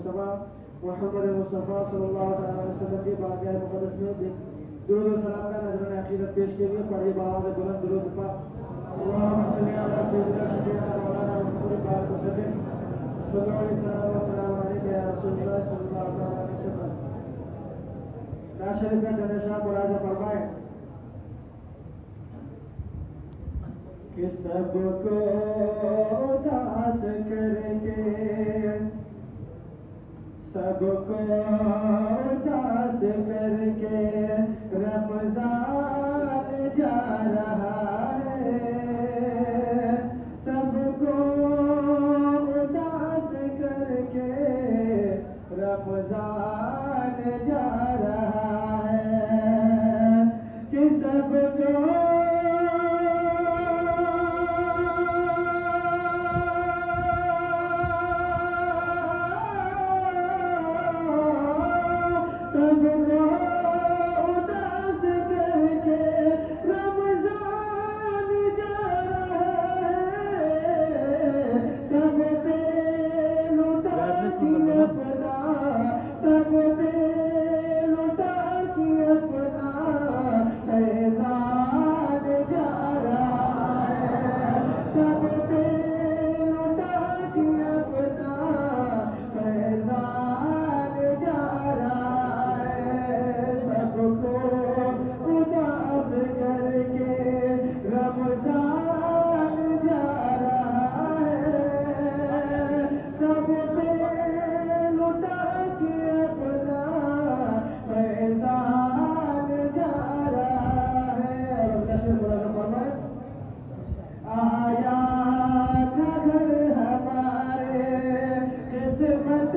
मुस्तफ़ा मोहम्मद मुस्तफ़ा सल्लल्लाहु अलैहि वसल्लम की बारगाह मुक़द्दस में दुरूद और सलाम का नज़रान अक़ीदत पेश के लिए पढ़िए बावाज़ बुलंद दुरूद पाक अल्लाहुम्मा सल्लि अला सय्यिदिना शफीअना मौलाना मुहम्मद बारिक वसल्लिम सल्लल्लाहु अलैहि वसल्लम अलैहि या रसूलल्लाह सल्लल्लाहु अलैहि वसल्लम। नाशरीफ का जनाशा मुराजा फरमाए कि सबको उदास करके सबको उदास करके रमज़ान जा रहा है, सबको उदास करके रमज़ान जा रहा है कि सबको आया था घर हमारे किस्मत